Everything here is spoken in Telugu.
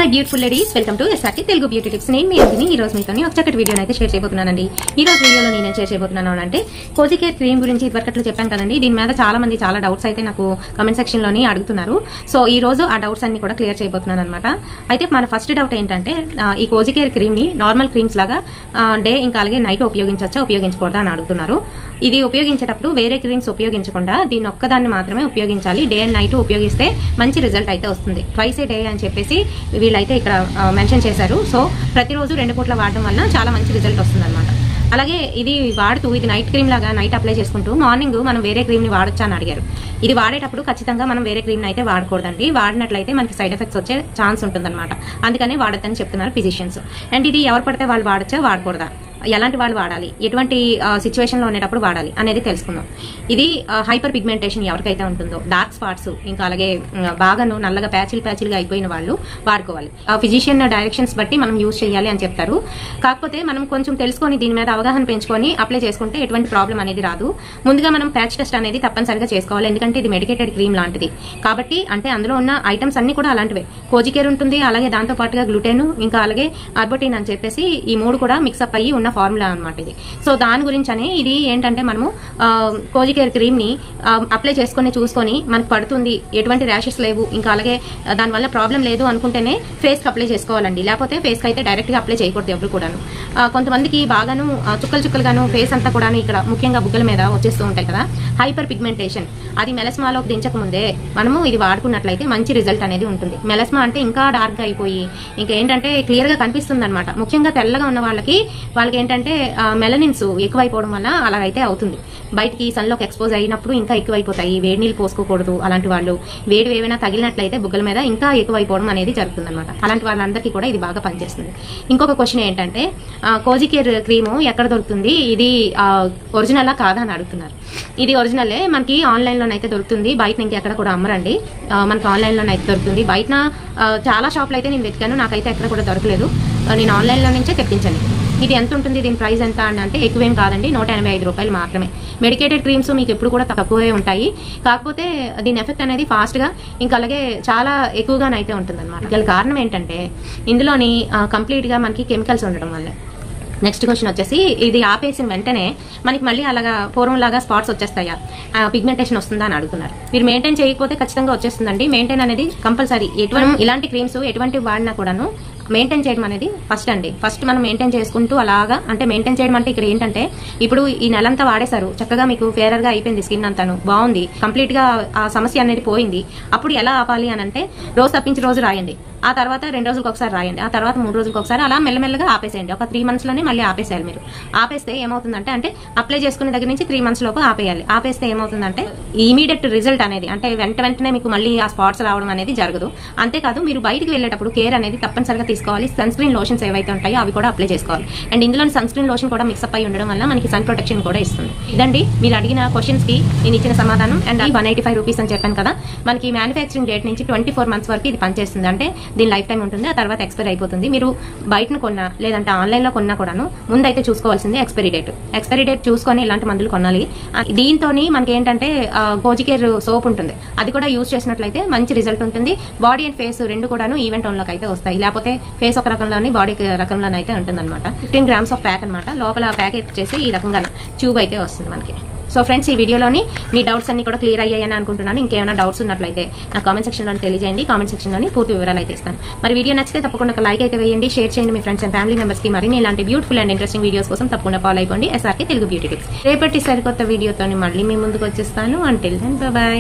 My beautiful ladies, welcome to SRT Telugu beauty tips. నేను మీ అందిని ఈ రోజు మీతో ఒక చక్కటి వీడియోని అయితే షేర్ చేయబోతున్నానండి. ఈ రోజు వీడియోలో నేను షేర్ చేయబోతున్నాను అంటే కోజీ కేర్ క్రీమ్ గురించి ఇదివరకట్లు చెప్పాను కదండి. దీని మీద చాలా మంది చాలా డౌట్స్ అయితే నాకు కమెంట్ సెక్షన్ లోని అడుగుతున్నారు. సో ఈ రోజు ఆ డౌట్స్ అన్ని కూడా క్లియర్ చేయబోతున్నాను అనమాట. అయితే మన ఫస్ట్ డౌట్ ఏంటంటే ఈ కోజీ కేర్ క్రీమ్ ని నార్మల్ క్రీమ్స్ లాగా డే ఇంకా అలాగే నైట్ ఉపయోగించవచ్చా ఉపయోగించకూడదా అని అడుగుతున్నారు. ఇది ఉపయోగించేటప్పుడు వేరే క్రీమ్స్ ఉపయోగించకుండా దీన్ని ఒక్కదాన్ని మాత్రమే ఉపయోగించాలి. డే అండ్ నైట్ ఉపయోగిస్తే మంచి రిజల్ట్ అయితే వస్తుంది. ట్వైస్ ఏ డే అని చెప్పేసి వీళ్ళైతే ఇక్కడ మెన్షన్ చేశారు. సో ప్రతిరోజు 2 పూట్ల వాడడం వల్ల చాలా మంచి రిజల్ట్ వస్తుంది అనమాట. అలాగే ఇది వాడుతూ ఇది నైట్ క్రీమ్ లాగా నైట్ అప్లై చేసుకుంటూ మార్నింగ్ మనం వేరే క్రీమ్ ని వాడొచ్చా అని అడిగారు. ఇది వాడేటప్పుడు ఖచ్చితంగా మనం వేరే క్రీమ్ అయితే వాడకూడదండి. వాడినట్లయితే మనకి సైడ్ ఎఫెక్ట్స్ వచ్చే ఛాన్స్ ఉంటుందన్నమాట. అందుకనే వాడొద్దని చెప్తున్నారు ఫిజిషియన్స్. అండ్ ఇది ఎవరు పడితే వాళ్ళు వాడచ్చా వాడకూడదా, ఎలాంటి వాళ్ళు వాడాలి, ఎటువంటి సిచ్యువేషన్ లో ఉండేటప్పుడు వాడాలి అనేది తెలుసుకుందాం. ఇది హైపర్ పిగ్మెంటేషన్ ఎవరికైతే ఉంటుందో, డార్క్ స్పాట్స్ ఇంకా అలాగే బాగాను నల్లగా ప్యాచిల్గా అయిపోయిన వాళ్ళు వాడుకోవాలి. ఫిజిషియన్ డైరెక్షన్స్ బట్టి మనం యూజ్ చేయాలి అని చెప్తారు. కాకపోతే మనం కొంచెం తెలుసుకొని దీని మీద అవగాహన పెంచుకొని అప్లై చేసుకుంటే ఎటువంటి ప్రాబ్లం అనేది రాదు. ముందుగా మనం ప్యాచ్ టెస్ట్ అనేది తప్పనిసరిగా చేసుకోవాలి. ఎందుకంటే ఇది మెడికేటెడ్ క్రీమ్ లాంటిది కాబట్టి, అంటే అందులో ఉన్న ఐటమ్స్ అన్ని కూడా అలాంటివే. కోజీ కేర్ ఉంటుంది, అలాగే దాంతో పాటుగా గ్లూటెన్ ఇంకా అలాగే అర్బోటిన్ అని చెప్పేసి ఈ 3 కూడా మిక్సప్ అయ్యి ఉన్న ఫార్ములా అనమాట ఇది. సో దాని గురించి ఇది ఏంటంటే మనము కోజీ కేర్ క్రీమ్ ని అప్లై చేసుకుని చూసుకొని మనకు పడుతుంది, ఎటువంటి ర్యాషెస్ లేవు ఇంకా అలాగే దానివల్ల ప్రాబ్లం లేదు అనుకుంటేనే ఫేస్ కి అప్లై చేసుకోవాలండి. లేకపోతే ఫేస్ కి అయితే డైరెక్ట్ గా అప్లై చేయకూడదు ఎవరు కూడాను. కొంతమందికి బాగాను చుక్కలుగాను ఫేస్ అంతా కూడా ఇక్కడ ముఖ్యంగా బుగ్గల మీద వచ్చేస్తూ ఉంటాయి కదా, హైపర్ పిగ్మెంటేషన్. అది మెలస్మాలోకి దించక ముందే మనము ఇది వాడుకున్నట్లయితే మంచి రిజల్ట్ అనేది ఉంటుంది. మెలస్మా అంటే ఇంకా డార్క్ గా అయిపోయి ఇంకా ఏంటంటే క్లియర్ గా కనిపిస్తుంది అనమాట. ముఖ్యంగా తెల్లగా ఉన్న వాళ్ళకి ఏంటంటే మెలనిన్స్ ఎక్కువైపోవడం వల్ల అలాగైతే అవుతుంది. బయటికి సన్లోకి ఎక్స్పోజ్ అయినప్పుడు ఇంకా ఎక్కువైపోతాయి. వేడి నీళ్ళు పోసుకోకూడదు. అలాంటి వాళ్ళు వేడి ఏమైనా తగిలినట్లయితే బుగ్గల మీద ఇంకా ఎక్కువైపోవడం అనేది జరుగుతుంది అనమాట. అలాంటి వాళ్ళందరికీ కూడా ఇది బాగా పనిచేస్తుంది. ఇంకొక క్వశ్చన్ ఏంటంటే కోజీ కేర్ క్రీమ్ ఎక్కడ దొరుకుతుంది, ఇది ఒరిజినలా కాదా అని అడుగుతున్నారు. ఇది ఒరిజినలే, మనకి ఆన్లైన్ లోనైతే దొరుకుతుంది. బయట ఇంకెక్కడ కూడా అమ్మరండి, మనకి ఆన్లైన్ లోనైతే దొరుకుతుంది. బయట చాలా షాపులు అయితే నేను వెతికాను, నాకైతే ఎక్కడ కూడా దొరకలేదు. నేను ఆన్లైన్ లో నుంచే తెప్పించాను. ఇది ఎంత ఉంటుంది, దీని ప్రైస్ ఎంత అని అంటే ఎక్కువేం కాదండి, 185 రూపాయలు మాత్రమే. మెడికేటెడ్ క్రీమ్స్ మీకు ఎప్పుడు కూడా తక్కువే ఉంటాయి. కాకపోతే దీని ఎఫెక్ట్ అనేది ఫాస్ట్ గా ఇంకా అలాగే చాలా ఎక్కువగానైతే ఉంటుంది అనమాట. గల కారణం ఏంటంటే ఇందులోని కంప్లీట్ గా మనకి కెమికల్స్ ఉండడం వల్ల. నెక్స్ట్ క్వశ్చన్ వచ్చేసి ఇది ఆపేసిన వెంటనే మనకి మళ్ళీ అలాగా పూర్వం లాగా స్పాట్స్ వచ్చేస్తాయా, పిగ్మెంటేషన్ వస్తుందా అని అడుగుతున్నారు. మీరు మెయింటైన్ చేయకపోతే ఖచ్చితంగా వచ్చేస్తుందండి. మెయింటైన్ అనేది కంపల్సరీ. ఇలాంటి క్రీమ్స్ ఎటువంటి వాడినా కూడాను మెయింటైన్ చేయడం అనేది ఫస్ట్ మనం మెయింటైన్ చేసుకుంటూ అలాగా, అంటే మెయింటైన్ చేయడం అంటే ఇక్కడ ఏంటంటే ఇప్పుడు ఈ నెలంతా వాడేశారు, చక్కగా మీకు ఫేరర్ గా అయిపోయింది, స్కిన్ అంతాను బాగుంది, కంప్లీట్ గా ఆ సమస్య అనేది పోయింది. అప్పుడు ఎలా ఆపాలి అని అంటే రోజు తప్పించి రోజు రాయండి, ఆ తర్వాత 2 రోజులకు ఒకసారి రాయండి, ఆ తర్వాత 3 రోజులకు ఒకసారి, అలా మెల్లమెల్లగా ఆపేసేయండి. ఒక 3 మంత్స్ లోనే మళ్ళీ ఆపేసేయాలి. మీరు ఆపేస్తే ఏమవుతుందంటే అంటే అప్లై చేసుకునే దగ్గర నుంచి 3 మంత్స్ లోపు ఆపేయాలి. ఆపేస్తే ఏమవుతుందంటే ఇమీడియట్ రిజల్ట్ అనేది అంటే వెంటనే మీకు మళ్ళీ ఆ స్పాట్స్ రావడం అనేది జరగదు. అంతేకాదు మీరు బయటికి వెళ్ళేటప్పుడు కేర్ అనేది తప్పనిసరిగా తీసుకోవాలి. సన్ స్క్రీన్ లోషన్స్ ఏవైతే ఉంటాయో అవి కూడా అప్లై చేసుకోవాలి. అండ్ ఇందులో సన్ స్క్రీన్ లోషన్ కూడా మిక్సప్ అయి ఉండడం వల్ల మనకి సన్ ప్రొటెక్షన్ కూడా ఇస్తుంది. ఇదండి మీరు అడిగిన క్వశ్చన్స్ కి నేను ఇచ్చిన సమాధానం. అండ్ 185 రూపీస్ అని చెప్పాను కదా, మనకి మ్యానుఫ్యాక్చరింగ్ డేట్ నుంచి 24 మంత్స్ వరకు ఇది పనిచేస్తుంది. అంటే దీని లైఫ్ టైం ఉంటుంది, ఆ తర్వాత ఎక్స్పైర్ అయిపోతుంది. మీరు బయటను కొన్నా లేదంటే ఆన్లైన్ లో కొన్నా కూడాను ముందైతే చూసుకోవాల్సింది ఎక్స్పైరీ డేట్ చూసుకొని ఇలాంటి మందులు కొనాలి. దీంతో మనకి ఏంటంటే కోజీ కేర్ సోప్ ఉంటుంది, అది కూడా యూజ్ చేసినట్లయితే మంచి రిజల్ట్ ఉంటుంది. బాడీ అండ్ ఫేస్ 2 కూడాను ఈవెన్ టోన్ లోకి అయితే వస్తాయి. లేకపోతే ఫేస్ ఒక రకంలోని బాడీ రకంలోనే అయితే ఉంటుంది అనమాట. 15 grams ఆఫ్ ప్యాక్ అనమాట. లోపల ప్యాకెట్ చేసి ఈ రకంగా ట్యూబ్ అయితే వస్తుంది మనకి. సో ఫ్రెండ్స్, ఈ వీడియోలోని మీ డౌట్స్ అన్ని కూడా క్లియర్ అయ్యాయని అనుకుంటున్నాను. ఇంకేమైనా డౌట్స్ ఉన్నట్లయితే నా కామెంట్ సెక్షన్ లో తెలియజేయండి. కామెంట్ సెక్షన్ లోని పూర్తి వివరాలు అయితే ఇస్తాను. మరి వీడియో నచ్చితే తప్పకుండా ఒక లైక్ అయితే వేయండి, షేర్ చేయండి మీ ఫ్రెండ్స్ అండ్ ఫ్యామిలీ మెంబర్స్ కి. మరిన్ని ఇలాంటి బ్యూటిఫుల్ అండ్ ఇంట్రెస్టింగ్ వీడియోస్ కోసం తప్పకుండా ఫాలో అయిపోండి ఎస్ఆర్కే తెలుగు బ్యూటీ టిప్స్. రేపటి సరికొత్త వీడియోతో మళ్ళీ మీ ముందుకు వచ్చేస్తాను. Until then by.